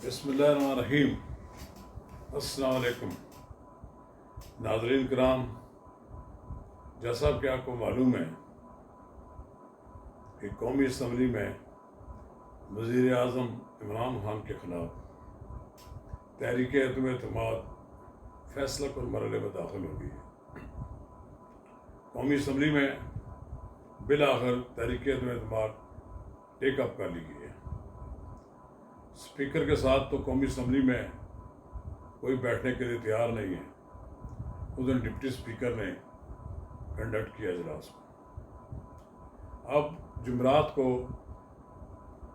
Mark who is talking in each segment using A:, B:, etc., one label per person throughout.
A: بسم اللہ الرحمن الرحیم۔ السلام علیکم ناظرین کرام، جیسا کہ آپ کو معلوم ہے کہ قومی اسمبلی میں وزیر اعظم عمران خان کے خلاف تحریک عدم اعتماد فیصلہ کن مرحلے میں داخل ہو گئی ہے۔ قومی اسمبلی میں بالآخر تحریک عدم اعتماد ٹیک اپ کر لی گئی ہے۔ اسپیکر کے ساتھ تو قومی اسمبلی میں کوئی بیٹھنے کے لیے تیار نہیں ہے۔ اس دن ڈپٹی اسپیکر نے کنڈکٹ کیا اجلاس کو۔ اب جمعرات کو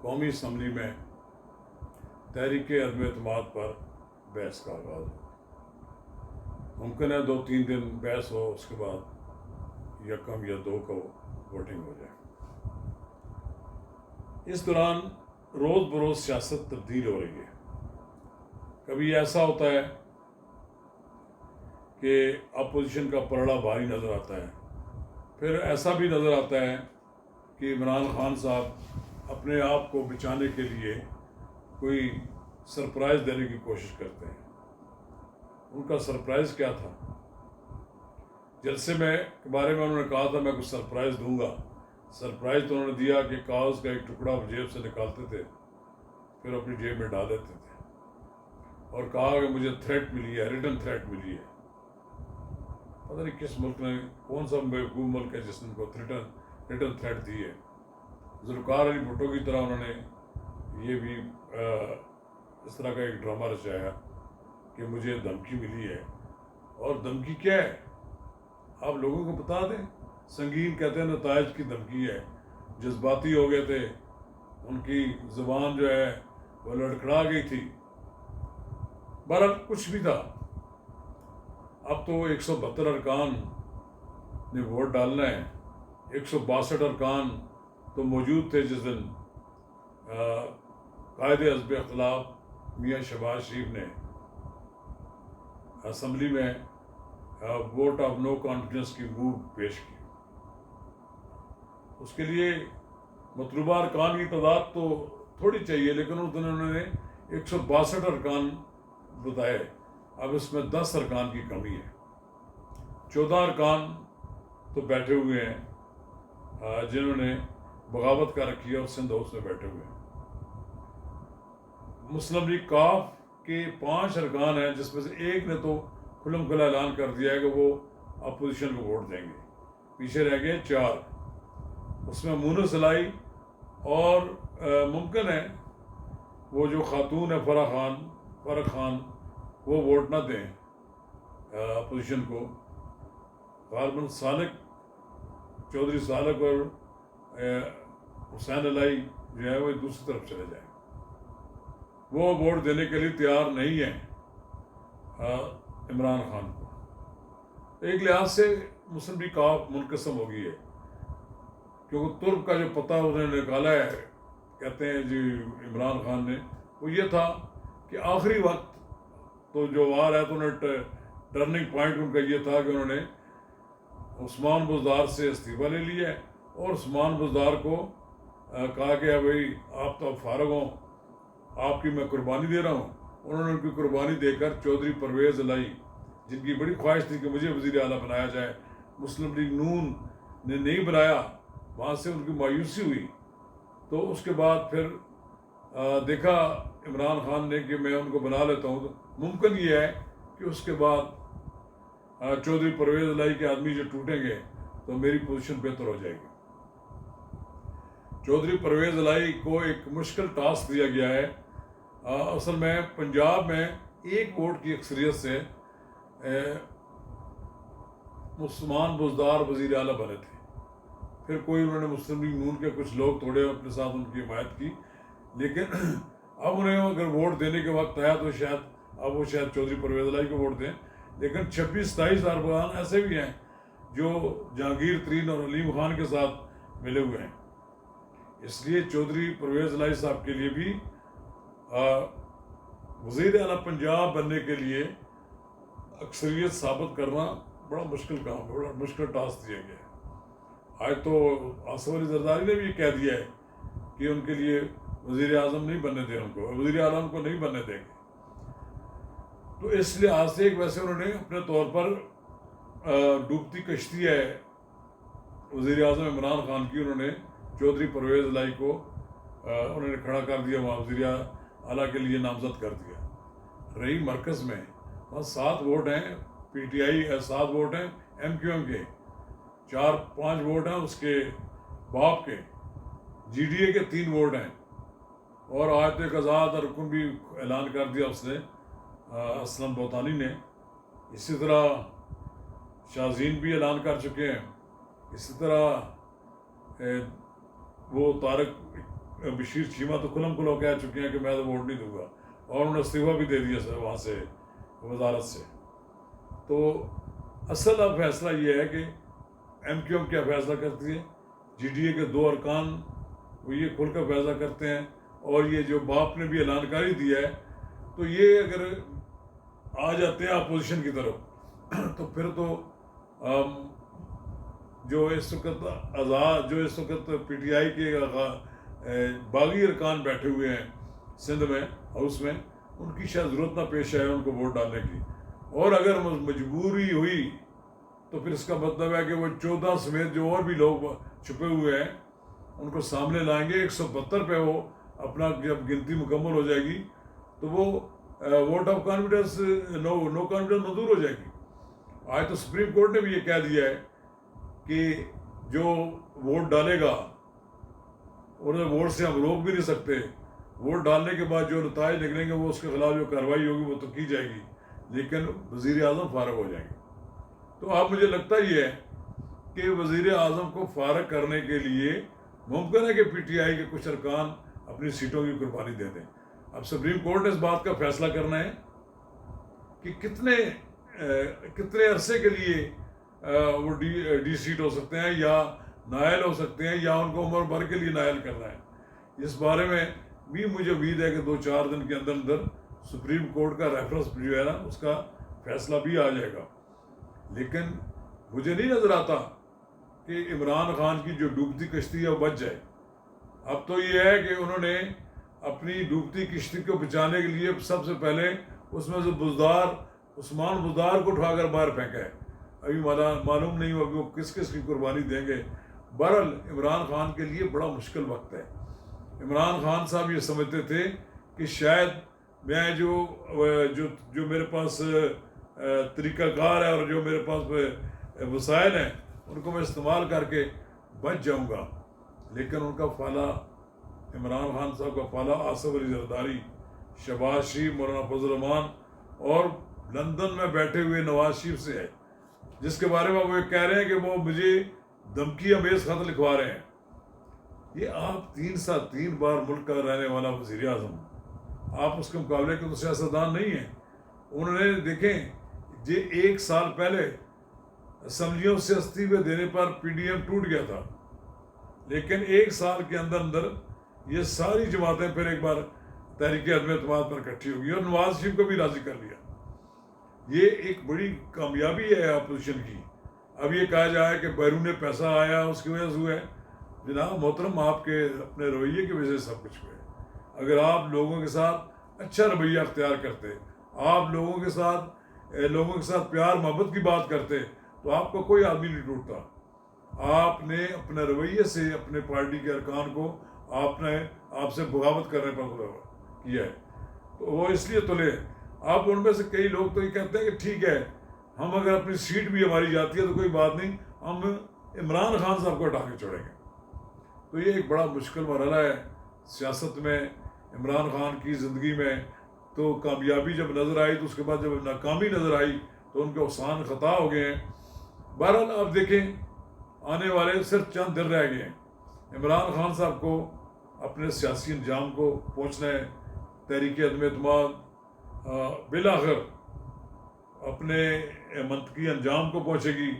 A: قومی اسمبلی میں تحریک عدم اعتماد پر بحث کا آغاز ہو۔ ممکن ہے 2-3 دن بحث ہو، اس کے بعد 1 یا 2 کو ووٹنگ ہو جائے۔ اس دوران روز بروز سیاست تبدیل ہو رہی ہے۔ کبھی ایسا ہوتا ہے کہ اپوزیشن کا پلڑا بھاری نظر آتا ہے، پھر ایسا بھی نظر آتا ہے کہ عمران خان صاحب اپنے آپ کو بچانے کے لیے کوئی سرپرائز دینے کی کوشش کرتے ہیں۔ ان کا سرپرائز کیا تھا؟ جلسے میں کے بارے میں انہوں نے کہا تھا میں کچھ سرپرائز دوں گا۔ سرپرائز تو انہوں نے دیا کہ کاغذ کا ایک ٹکڑا جیب سے نکالتے تھے، پھر اپنی جیب میں ڈال دیتے تھے، اور کہا کہ مجھے تھریٹ ملی ہے، ریٹن تھریٹ ملی ہے۔ پتہ نہیں کس ملک نے، کون سا بیوقوف ملک ہے جس نے ان کو ریٹن تھریٹ دی ہے۔ ذوالفقار علی بھٹو کی طرح انہوں نے یہ بھی اس طرح کا ایک ڈرامہ رچایا کہ مجھے دھمکی ملی ہے۔ اور دھمکی کیا ہے آپ لوگوں کو بتا دیں۔ سنگین کہتے ہیں نتائج کی دھمکی ہے۔ جذباتی ہو گئے تھے، ان کی زبان جو ہے وہ لڑکھڑا گئی تھی۔ بہرحال کچھ بھی تھا، اب تو 172 ارکان نے ووٹ ڈالنا ہے۔ 162 ارکان تو موجود تھے جس دن قائد حزب اختلاف میاں شہباز شریف نے اسمبلی میں ووٹ آف نو کانفیڈنس کی موو پیش کی۔ اس کے لیے مطلوبہ ارکان کی تعداد تو تھوڑی چاہیے، لیکن اس دن انہوں نے 162 ارکان بتائے۔ اب اس میں 10 ارکان کی کمی ہے۔ 14 ارکان تو بیٹھے ہوئے ہیں جنہوں نے بغاوت کر رکھی ہے اور سندھ ہاؤس میں بیٹھے ہوئے ہیں۔ مسلم لیگ کاف کے 5 ارکان ہیں، جس میں سے ایک نے تو کھلم کھلا اعلان کر دیا ہے کہ وہ اپوزیشن کو ووٹ دیں گے۔ پیچھے رہ گئے 4۔ اس میں مونس الائی اور ممکن ہے وہ جو خاتون ہے فرح خان وہ ووٹ نہ دیں اپوزیشن کو۔ غالباً چودھری سالک اور حسین الائی جو ہے وہ دوسری طرف چلے جائیں، وہ ووٹ دینے کے لیے تیار نہیں ہیں عمران خان کو۔ ایک لحاظ سے مسلم لیگ کاف منقسم ہو گئی ہے، کیونکہ ترک کا جو پتہ انہوں نے نکالا ہے، کہتے ہیں جی عمران خان نے، وہ یہ تھا کہ آخری وقت تو جو وار ہے تو انہوں نے ٹرننگ پوائنٹ ان کا یہ تھا کہ انہوں نے عثمان بزدار سے استعفیٰ لے لیا ہے، اور عثمان بزدار کو کہا کہ بھائی آپ تو اب فارغ ہوں، آپ کی میں قربانی دے رہا ہوں۔ انہوں نے ان کی قربانی دے کر چودھری پرویز الائی، جن کی بڑی خواہش تھی کہ مجھے وزیر اعلیٰ بنایا جائے، مسلم لیگ نون نے نہیں بنایا، وہاں سے ان کی مایوسی ہوئی۔ تو اس کے بعد پھر دیکھا عمران خان نے کہ میں ان کو بنا لیتا ہوں، تو ممکن یہ ہے کہ اس کے بعد چودھری پرویز الائی کے آدمی جو ٹوٹیں گے تو میری پوزیشن بہتر ہو جائے گی۔ چودھری پرویز الائی کو ایک مشکل ٹاسک دیا گیا ہے۔ اصل میں پنجاب میں 1 ووٹ کی اکثریت سے عثمان بزدار وزیر اعلیٰ بنے تھے۔ پھر کوئی انہوں نے مسلم لیگ نون کے کچھ لوگ توڑے، اپنے ساتھ ان کی حمایت کی، لیکن اب انہیں اگر ووٹ دینے کے وقت آیا تو شاید چودھری پرویز الائی کو ووٹ دیں۔ لیکن 26-27 ارکان ایسے بھی ہیں جو جہانگیر ترین اور علیم خان کے ساتھ ملے ہوئے ہیں۔ اس لیے چودھری پرویز الائی صاحب کے لیے بھی وزیر اعلیٰ پنجاب بننے کے لیے اکثریت ثابت کرنا بڑا مشکل کام، بڑا مشکل ٹاسک دیا گیا ہے۔ آج تو آصف علی زرداری نے بھی یہ کہہ دیا ہے کہ ان کے لیے وزیر اعظم نہیں بننے دیں ان کو، وزیر اعظم کو نہیں بننے دیں گے. تو اس لحاظ سے ایک ویسے انہوں نے اپنے طور پر ڈوبتی کشتی ہے وزیر اعظم عمران خان کی، انہوں نے چودھری پرویز الہی کو انہوں نے کھڑا کر دیا، وہاں وزیر اعلیٰ کے لیے نامزد کر دیا. رہی مرکز میں وہاں 7 ووٹ ہیں پی ٹی آئی، 7 ووٹ ہیں ایم کیو ایم کے، 4-5 ووٹ ہیں اس کے باپ کے، جی ڈی اے کے 3 ووٹ ہیں. اور آج تو ایک آزاد رکن بھی اعلان کر دیا اس نے، اسلم بوتانی نے. اسی طرح شاہزین بھی اعلان کر چکے ہیں. اسی طرح وہ طارق بشیر چیمہ تو کھلم کھلا کہہ چکے ہیں کہ میں تو ووٹ نہیں دوں گا، اور انہوں نے استعفیٰ بھی دے دیا وہاں سے وزارت سے. تو اصل اب فیصلہ یہ ہے کہ ایم کیو ایم کیا فیصلہ کرتی ہے، جی ڈی اے کے 2 ارکان وہ یہ کھل کر فیصلہ کرتے ہیں. اور یہ جو باپ نے بھی اعلان کر ہی دیا ہے، تو یہ اگر آ جاتے ہیں اپوزیشن کی طرف تو پھر تو جو اس وقت پی ٹی آئی کے باغی ارکان بیٹھے ہوئے ہیں سندھ میں ہاؤس میں، ان کی شاید ضرورت نہ پیش آئے ان کو ووٹ ڈالنے کی. اور اگر مجبوری ہوئی تو پھر اس کا مطلب ہے کہ وہ 14 سمیت جو اور بھی لوگ چھپے ہوئے ہیں ان کو سامنے لائیں گے. 172 پہ وہ اپنا جب گنتی مکمل ہو جائے گی تو وہ vote of confidence no confidence منظور ہو جائے گی. آج تو سپریم کورٹ نے بھی یہ کہہ دیا ہے کہ جو ووٹ ڈالے گا انہیں ووٹ سے ہم روک بھی نہیں سکتے. ووٹ ڈالنے کے بعد جو نتائج نکلیں گے وہ اس کے خلاف جو کارروائی ہوگی وہ تو کی جائے گی، لیکن وزیر اعظم فارغ ہو جائیں گے. تو اب مجھے لگتا یہ ہے کہ وزیر اعظم کو فارغ کرنے کے لیے ممکن ہے کہ پی ٹی آئی کے کچھ ارکان اپنی سیٹوں کی قربانی دے دیں. اب سپریم کورٹ نے اس بات کا فیصلہ کرنا ہے کہ کتنے عرصے کے لیے وہ ڈی سیٹ ہو سکتے ہیں یا نائل ہو سکتے ہیں، یا ان کو عمر بھر کے لیے نائل کرنا ہے. اس بارے میں بھی مجھے امید ہے کہ 2-4 دن کے اندر سپریم کورٹ کا ریفرنس جو ہے نا اس کا فیصلہ بھی آ جائے گا. لیکن مجھے نہیں نظر آتا کہ عمران خان کی جو ڈوبتی کشتی ہے وہ بچ جائے. اب تو یہ ہے کہ انہوں نے اپنی ڈوبتی کشتی کو بچانے کے لیے سب سے پہلے اس میں سے عثمان بزدار کو اٹھا کر باہر پھینکا ہے. ابھی معلوم نہیں ہوا کہ وہ کس کی قربانی دیں گے. بہرحال عمران خان کے لیے بڑا مشکل وقت ہے. عمران خان صاحب یہ سمجھتے تھے کہ شاید میں جو میرے پاس طریقہ کار ہے اور جو میرے پاس وسائل ہیں ان کو میں استعمال کر کے بچ جاؤں گا. لیکن ان کا فالہ، عمران خان صاحب کا فالہ آصف علی زرداری، شہباز شریف، مولانا فضل الرحمان اور لندن میں بیٹھے ہوئے نواز شریف سے ہے، جس کے بارے میں وہ کہہ رہے ہیں کہ وہ مجھے دھمکی امیز خط لکھوا رہے ہیں. یہ آپ 3 بار ملک کا رہنے والا وزیر اعظم، آپ اس کے مقابلے کے تو سیاستدان نہیں ہیں. انہوں نے دیکھیں یہ 1 سال پہلے اسمبلیوں سے استعفے دینے پر پی ڈی ایم ٹوٹ گیا تھا، لیکن 1 سال کے اندر یہ ساری جماعتیں پھر ایک بار تحریک عدم اعتماد پر اکٹھی ہو گئی اور نواز شریف کو بھی راضی کر لیا. یہ ایک بڑی کامیابی ہے اپوزیشن کی. اب یہ کہا جائے کہ بیرون پیسہ آیا اس کی وجہ سے ہوئے، جناب محترم آپ کے اپنے رویے کی وجہ سے سب کچھ ہوئے. اگر آپ لوگوں کے ساتھ اچھا رویہ اختیار کرتے، آپ لوگوں کے ساتھ پیار محبت کی بات کرتے تو آپ کو کوئی آدمی نہیں ٹوٹتا. آپ نے اپنے رویے سے اپنے پارٹی کے ارکان کو آپ سے بغاوت کرنے پر کیا ہے، تو وہ اس لیے تلے. اب ان میں سے کئی لوگ تو یہ کہتے ہیں کہ ٹھیک ہے ہم اگر اپنی سیٹ بھی ہماری جاتی ہے تو کوئی بات نہیں، ہم عمران خان صاحب کو ہٹا کے چھوڑیں گے. تو یہ ایک بڑا مشکل مرحلہ ہے سیاست میں. عمران خان کی زندگی میں تو کامیابی جب نظر آئی تو اس کے بعد جب ناکامی نظر آئی تو ان کے احسان خطا ہو گئے ہیں. بہرحال آپ دیکھیں آنے والے صرف چند دن رہ گئے ہیں. عمران خان صاحب کو اپنے سیاسی انجام کو پہنچنا ہے. تحریک عدم اعتماد بالآخر اپنے منطقی انجام کو پہنچے گی،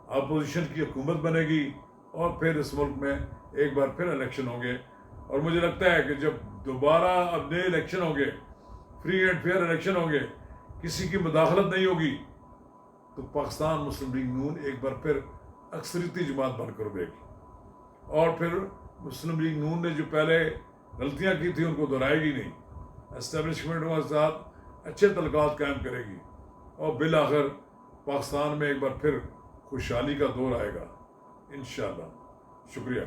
A: اپوزیشن کی حکومت بنے گی اور پھر اس ملک میں ایک بار پھر الیکشن ہوں گے. اور مجھے لگتا ہے کہ جب دوبارہ اب نئے الیکشن ہوں گے، فری اینڈ فیئر الیکشن ہوں گے، کسی کی مداخلت نہیں ہوگی، تو پاکستان مسلم لیگ نون ایک بار پھر اکثریتی جماعت بن کر ابھرے گی. اور پھر مسلم لیگ نون نے جو پہلے غلطیاں کی تھیں ان کو دہرائے گی نہیں، اسٹیبلشمنٹ کے ساتھ اچھے تعلقات قائم کرے گی، اور بالآخر پاکستان میں ایک بار پھر خوشحالی کا دور آئے گا انشاءاللہ۔ شکریہ۔